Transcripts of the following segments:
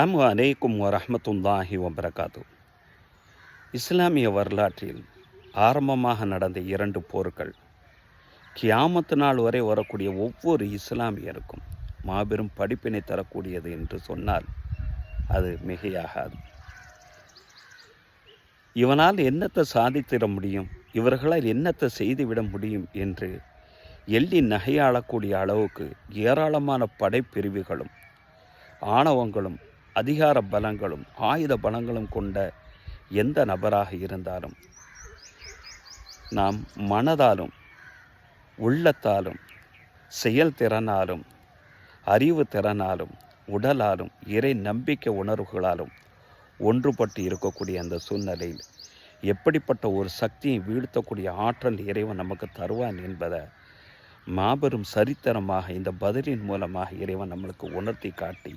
அஸ்ஸலாமு அலைக்கும் வரஹ்மத்துல்லாஹி வபரகாத்து. இஸ்லாமிய வரலாற்றில் ஆரம்பமாக நடந்த 2 போர்கள் கியாமத்து நாள் வரை வரக்கூடிய ஒவ்வொரு இஸ்லாமியருக்கும் மாபெரும் படிப்பினை தரக்கூடியது என்று சொன்னால் அது மிகையாகாது. இவனால் என்னத்தை சாதித்திட முடியும், இவர்களால் என்னத்தை செய்துவிட முடியும் என்று எள்ளி நகையாளக்கூடிய அளவுக்கு ஏராளமான படைப்பிரிவுகளும் ஆணவங்களும் அதிகார பலங்களும் ஆயுத பலங்களும் கொண்ட எந்த நபராக இருந்தாலும் நாம் மனதாலும் உள்ளத்தாலும் செயல்திறனாலும் அறிவு திறனாலும் உடலாலும் இறை நம்பிக்கை உணர்வுகளாலும் ஒன்றுபட்டு இருக்கக்கூடிய அந்த சூழ்நிலையில் எப்படிப்பட்ட ஒரு சக்தியை வீழ்த்தக்கூடிய ஆற்றல் இறைவன் நமக்கு தருவான் என்பதை மாபெரும் சரித்திரமாக இந்த பதிலின் மூலமாக இறைவன் நம்மளுக்கு உணர்த்தி காட்டி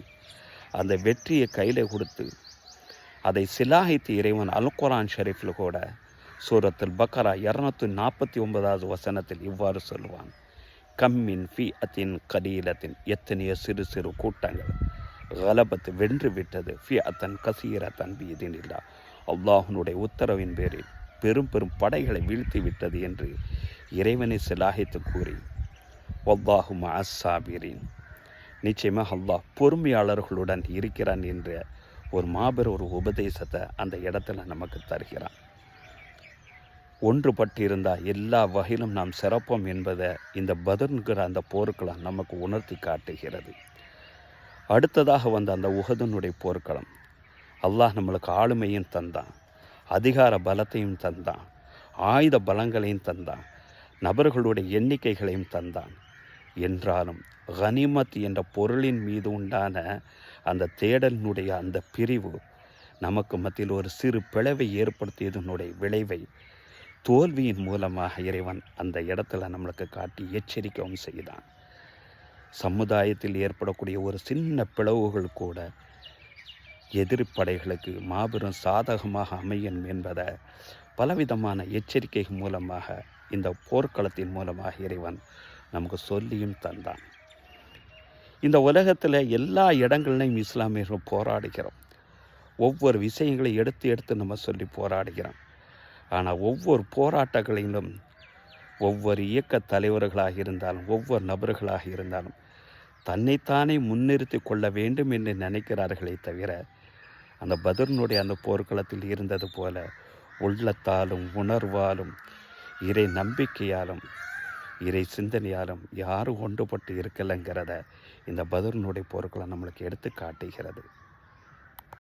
அந்த வெற்றியை கையில் கொடுத்து அதை சிலாகித்து இறைவன் அல் குர்ஆன் ஷரீஃபில் கூட சூரத்துல் பக்கரா 249வது வசனத்தில் இவ்வாறு சொல்லுவான், கம்மின் ஃபி அத்தின் கலீலத்தின், எத்தனையோ சிறு சிறு கூட்டங்கள் கலபத்து வென்று விட்டது, ஃபி அத்தன் கசீரத்தன் பீதினில்லா, அல்லாஹ்வுடைய உத்தரவின் பேரில் பெரும் பெரும் படைகளை வீழ்த்தி விட்டது என்று இறைவனை சிலாகித்து கூறி வல்லாஹு மஅஸ் ஸாபிரீன், நிச்சயமாக அல்லாஹ் பொறுமையாளர்களுடன் இருக்கிறான் என்ற ஒரு மாபெரும் ஒரு உபதேசத்தை அந்த இடத்துல நமக்கு தருகிறான். ஒன்றுபட்டிருந்தால் எல்லா வகையிலும் நாம் சிறப்போம் என்பதை இந்த பத்ருங்கிற அந்த போர்க்களம் நமக்கு உணர்த்தி காட்டுகிறது. அடுத்ததாக வந்த அந்த உஹதுனுடைய போர்க்களம் அல்லாஹ் நம்மளுக்கு ஆளுமையும் தந்தான், அதிகார பலத்தையும் தந்தான், ஆயுத பலங்களையும் தந்தான், நபர்களுடைய எண்ணிக்கைகளையும் தந்தான். என்றாலும் கனிமத் என்ற பொருளின் மீது உண்டான அந்த தேடலினுடைய அந்த பிரிவு நமக்கு மத்தியில் ஒரு சிறு பிளவை ஏற்படுத்தியதனுடைய விளைவை தோல்வியின் மூலமாக இறைவன் அந்த இடத்துல நம்மளுக்கு காட்டி எச்சரிக்கவும் செய்தான். சமுதாயத்தில் ஏற்படக்கூடிய ஒரு சின்ன பிளவுகள் கூட எதிர்ப்படைகளுக்கு மாபெரும் சாதகமாக அமையும் என்பதை பலவிதமான எச்சரிக்கை மூலமாக இந்த போர்க்களத்தின் மூலமாக இறைவன் நமக்கு சொல்லியும் தந்தான். இந்த உலகத்தில் எல்லா இடங்கள்லையும் இஸ்லாமியர்கள் போராடுகிறோம். ஒவ்வொரு விஷயங்களை எடுத்து எடுத்து நம்ம சொல்லி போராடுகிறோம். ஆனால் ஒவ்வொரு போராட்டங்களிலும் ஒவ்வொரு இயக்க தலைவர்களாக இருந்தாலும் ஒவ்வொரு நபர்களாக இருந்தாலும் தன்னைத்தானே முன்னிறுத்தி கொள்ள வேண்டும் என்று நினைக்கிறார்களே தவிர அந்த பத்ருனுடைய அந்த போர்க்களத்தில் இருந்தது போல உள்ளத்தாலும் உணர்வாலும் இறை நம்பிக்கையாலும் இறை சிந்தனையாலும் யாரும் ஒன்றுபட்டு இருக்கலைங்கிறத இந்த பத்ருனுடைய போர்க்களம் நம்மளுக்கு எடுத்து காட்டுகிறது.